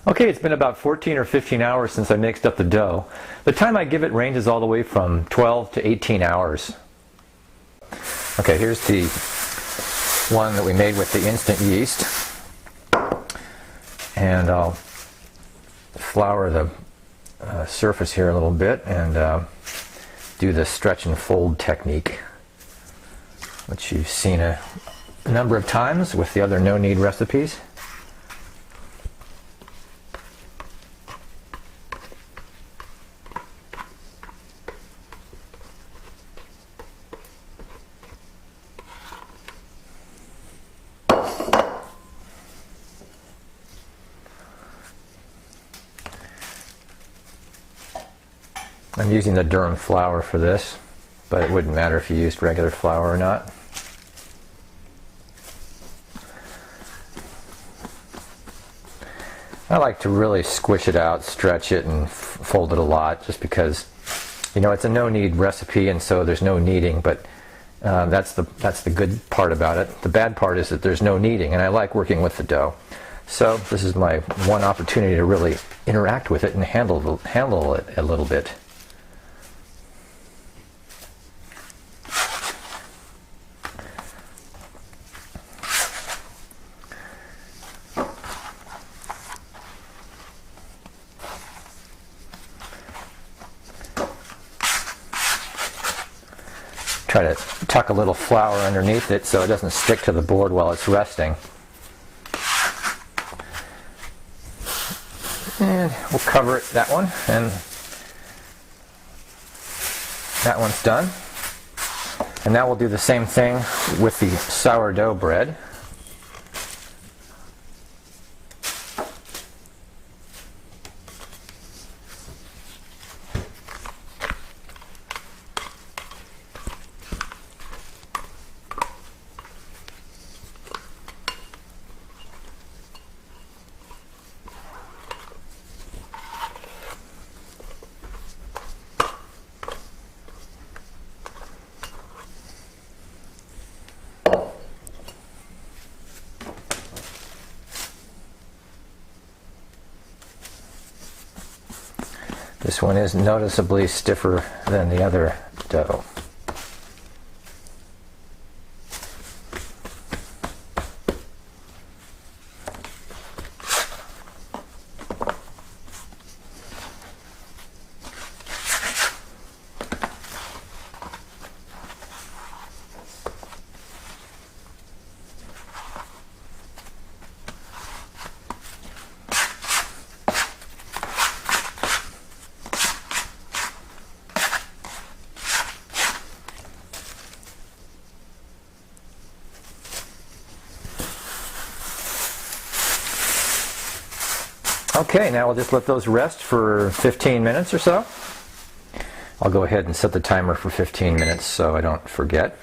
Okay, it's been about 14 or 15 hours since I mixed up the dough. The time I give it ranges all the way from 12 to 18 hours. Okay, here's the one that we made with the instant yeast. And I'll flour the surface here a little bit and do the stretch and fold technique, which you've seen a number of times with the other no-knead recipes. I'm using the durum flour for this, but it wouldn't matter if you used regular flour or not. I like to really squish it out, stretch it, and fold it a lot, just because, you know, it's a no-knead recipe, and so there's no kneading. But that's the good part about it. The bad part is that there's no kneading, and I like working with the dough. So this is my one opportunity to really interact with it and handle it a little bit. Try to tuck a little flour underneath it so it doesn't stick to the board while it's resting. And we'll cover it, that one, and that one's done. And now we'll do the same thing with the sourdough bread. This one is noticeably stiffer than the other dough. Okay, now we'll just let those rest for 15 minutes or so. I'll go ahead and set the timer for 15 minutes so I don't forget.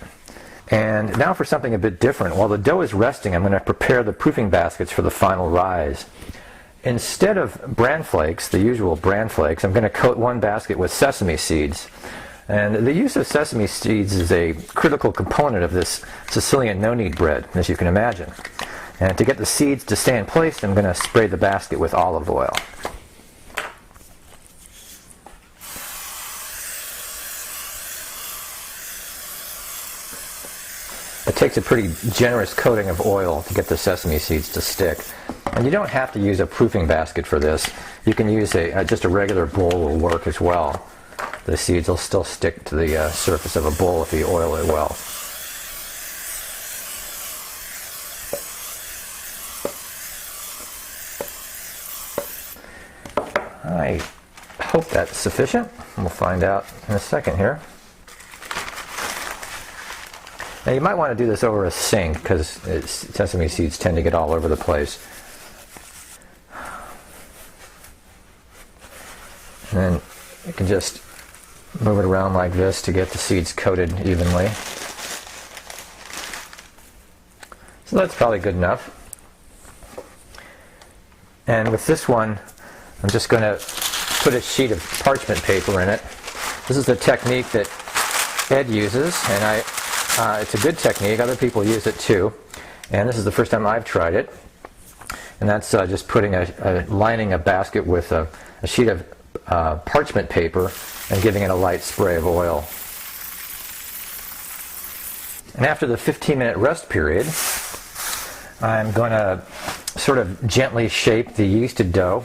And now for something a bit different. While the dough is resting, I'm going to prepare the proofing baskets for the final rise. Instead of bran flakes, the usual bran flakes, I'm going to coat one basket with sesame seeds. And the use of sesame seeds is a critical component of this Sicilian no-knead bread, as you can imagine. And to get the seeds to stay in place, I'm going to spray the basket with olive oil. It takes a pretty generous coating of oil to get the sesame seeds to stick. And you don't have to use a proofing basket for this. You can use just a regular bowl will work as well. The seeds will still stick to the surface of a bowl if you oil it well. I hope that's sufficient. We'll find out in a second here. Now you might want to do this over a sink because sesame seeds tend to get all over the place. And then you can just move it around like this to get the seeds coated evenly. So that's probably good enough. And with this one, I'm just going to put a sheet of parchment paper in it. This is the technique that Ed uses, and it's a good technique. Other people use it too. And this is the first time I've tried it. and that's just lining a basket with a sheet of parchment paper and giving it a light spray of oil. And after the 15-minute rest period, I'm going to sort of gently shape the yeasted dough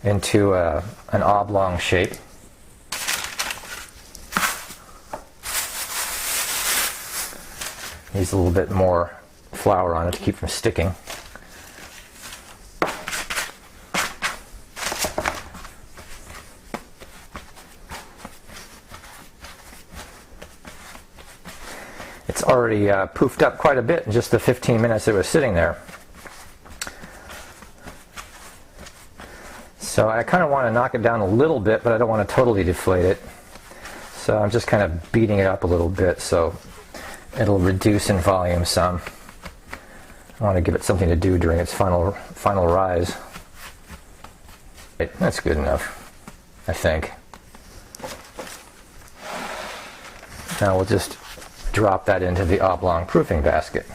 into an oblong shape. Needs a little bit more flour on it to keep from sticking. It's already poofed up quite a bit in just the 15 minutes it was sitting there. So I kind of want to knock it down a little bit, but I don't want to totally deflate it. So I'm just kind of beating it up a little bit so it'll reduce in volume some. I want to give it something to do during its final rise. That's good enough, I think. Now we'll just drop that into the oblong proofing basket.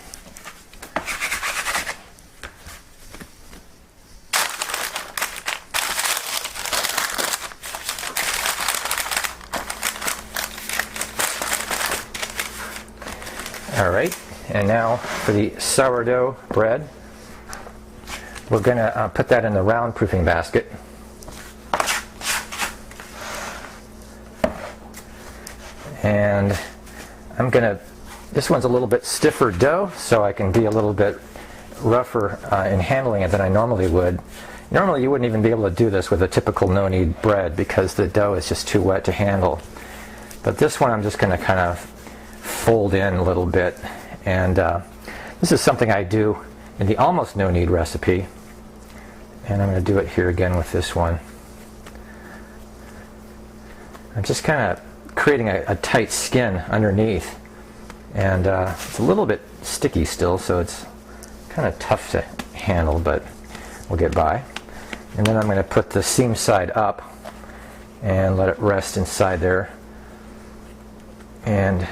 All right, and now for the sourdough bread, we're going to put that in the round proofing basket. And this one's a little bit stiffer dough, so I can be a little bit rougher in handling it than I normally would. Normally you wouldn't even be able to do this with a typical no-knead bread because the dough is just too wet to handle. But this one I'm just going to kind of fold in a little bit, and this is something I do in the almost no-knead recipe, and I'm going to do it here again with this one. I'm just kind of creating a tight skin underneath, and it's a little bit sticky still, so it's kind of tough to handle, but we'll get by. And then I'm going to put the seam side up and let it rest inside there, and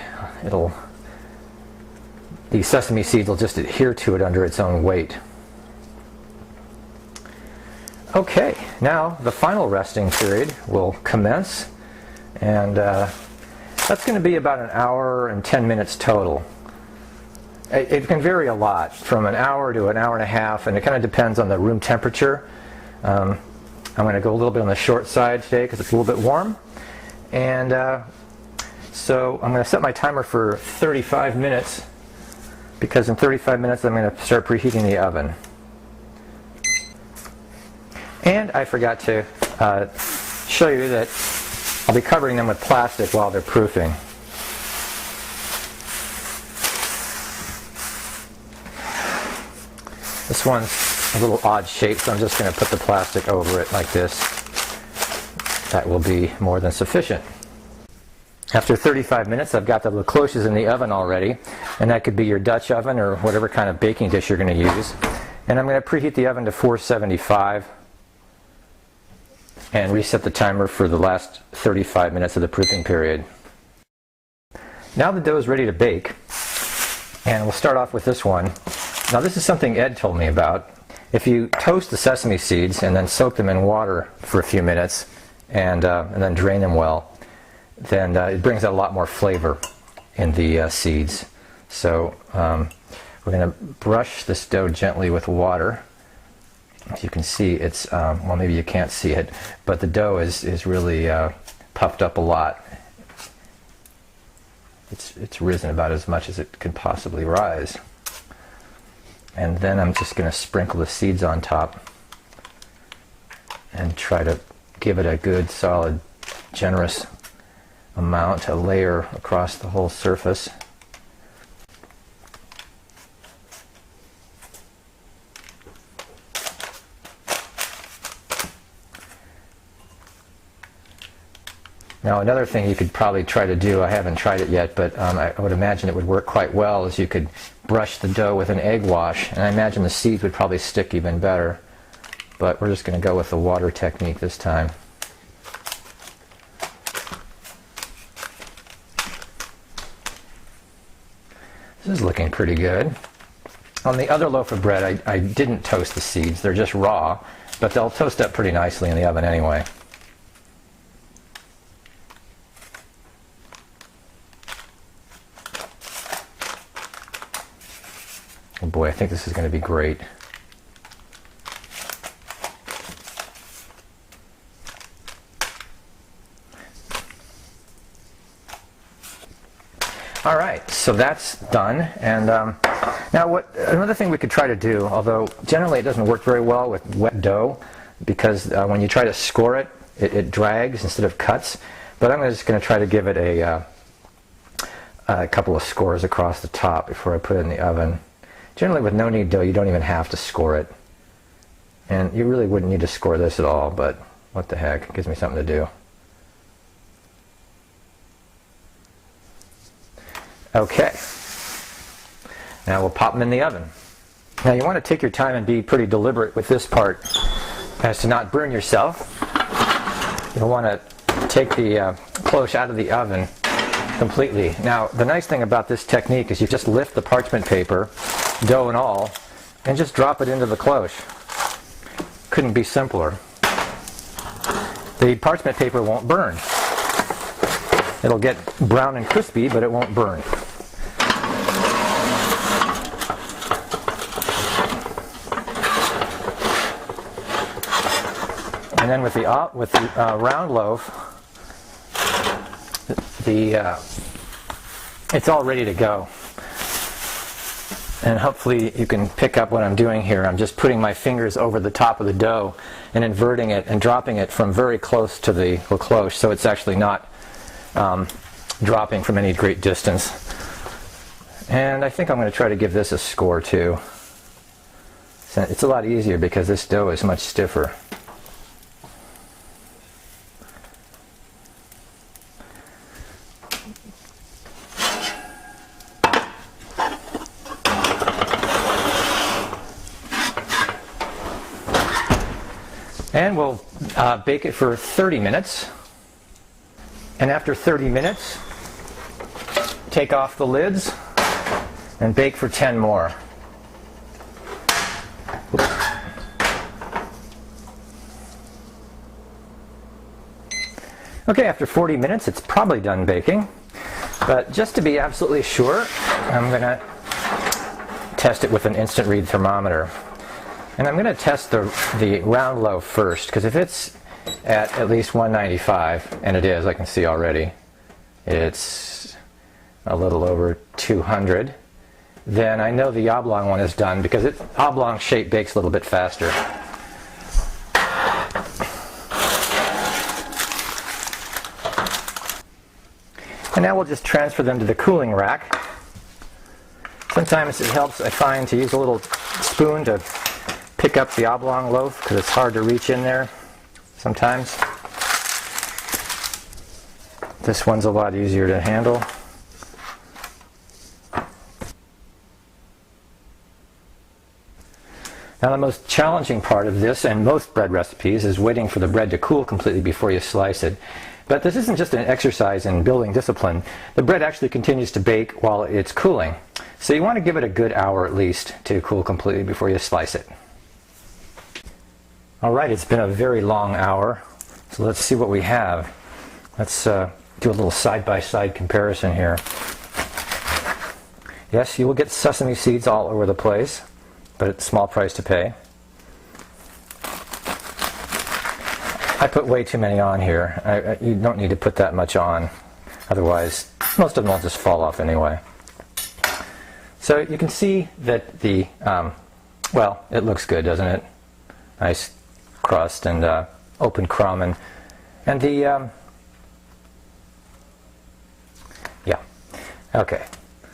the sesame seeds will just adhere to it under its own weight. Okay, now the final resting period will commence, and that's going to be about an hour and 10 minutes total. It can vary a lot, from an hour to an hour and a half, and it kind of depends on the room temperature. I'm going to go a little bit on the short side today because it's a little bit warm, and so I'm going to set my timer for 35 minutes because in 35 minutes I'm going to start preheating the oven. And I forgot to show you that I'll be covering them with plastic while they're proofing. This one's a little odd shape, so I'm just going to put the plastic over it like this. That will be more than sufficient. After 35 minutes, I've got the cloches in the oven already, and that could be your Dutch oven or whatever kind of baking dish you're going to use. And I'm going to preheat the oven to 475 and reset the timer for the last 35 minutes of the proofing period. Now the dough is ready to bake, and we'll start off with this one. Now this is something Ed told me about. If you toast the sesame seeds and then soak them in water for a few minutes and then drain them well, then it brings out a lot more flavor in the seeds. So we're going to brush this dough gently with water. As you can see, it's, well, maybe you can't see it, but the dough is really puffed up a lot. It's risen about as much as it can possibly rise. And then I'm just going to sprinkle the seeds on top and try to give it a good, solid, generous amount, a layer across the whole surface. Now another thing you could probably try to do, I haven't tried it yet, but I would imagine it would work quite well, is you could brush the dough with an egg wash, and I imagine the seeds would probably stick even better, but we're just going to go with the water technique this time. This is looking pretty good. On the other loaf of bread, I didn't toast the seeds. They're just raw, but they'll toast up pretty nicely in the oven anyway. Oh boy, I think this is going to be great. All right, so that's done. And now another thing we could try to do, although generally it doesn't work very well with wet dough, because when you try to score it, it drags instead of cuts. But I'm just going to try to give it a couple of scores across the top before I put it in the oven. Generally with no-knead dough, you don't even have to score it. And you really wouldn't need to score this at all, but what the heck, it gives me something to do. Okay, now we'll pop them in the oven. Now you want to take your time and be pretty deliberate with this part as to not burn yourself. You'll want to take the cloche out of the oven completely. Now the nice thing about this technique is you just lift the parchment paper, dough and all, and just drop it into the cloche. Couldn't be simpler. The parchment paper won't burn. It'll get brown and crispy, but it won't burn. And then with the round loaf, it's all ready to go. And hopefully you can pick up what I'm doing here. I'm just putting my fingers over the top of the dough and inverting it and dropping it from very close to the cloche, so it's actually not dropping from any great distance. And I think I'm going to try to give this a score too. So it's a lot easier because this dough is much stiffer. And we'll bake it for 30 minutes. And after 30 minutes, take off the lids and bake for 10 more. Okay, after 40 minutes, it's probably done baking. But just to be absolutely sure, I'm going to test it with an instant read thermometer. And I'm going to test the round loaf first, because if it's at least 195, and it is, I can see already, it's a little over 200, then I know the oblong one is done, because oblong shape bakes a little bit faster. And now we'll just transfer them to the cooling rack. Sometimes it helps, I find, to use a little spoon to pick up the oblong loaf, because it's hard to reach in there sometimes. This one's a lot easier to handle. Now the most challenging part of this and most bread recipes is waiting for the bread to cool completely before you slice it. But this isn't just an exercise in building discipline. The bread actually continues to bake while it's cooling. So you want to give it a good hour at least to cool completely before you slice it. Alright, it's been a very long hour, so let's see what we have. Let's do a little side-by-side comparison here. Yes, you will get sesame seeds all over the place, but it's a small price to pay. I put way too many on here. You don't need to put that much on, otherwise most of them will just fall off anyway. So you can see that well, it looks good, doesn't it? Nice crust and open crumb, and the yeah, okay,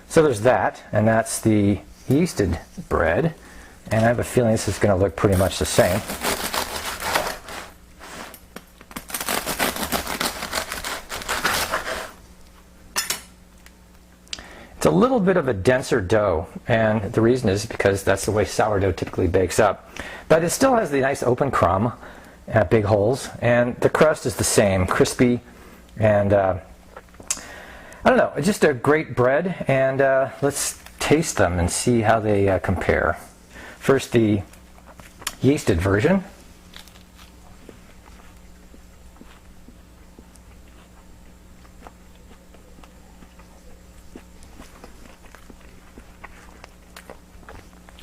so there's that, and that's the yeasted bread, and I have a feeling this is going to look pretty much the same. It's a little bit of a denser dough, and the reason is because that's the way sourdough typically bakes up. But it still has the nice open crumb, big holes, and the crust is the same, crispy, and I don't know, it's just a great bread, and let's taste them and see how they compare. First, the yeasted version.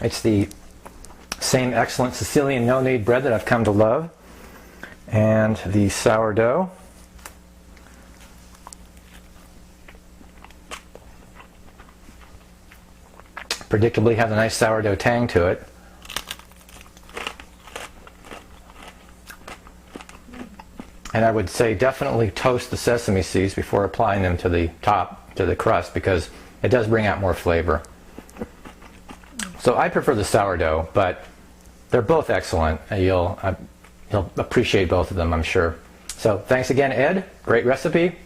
It's the same excellent Sicilian no-knead bread that I've come to love. And the sourdough. Predictably has a nice sourdough tang to it. And I would say definitely toast the sesame seeds before applying them to the top, to the crust, because it does bring out more flavor. So I prefer the sourdough, but they're both excellent. You'll appreciate both of them, I'm sure. So thanks again, Ed. Great recipe.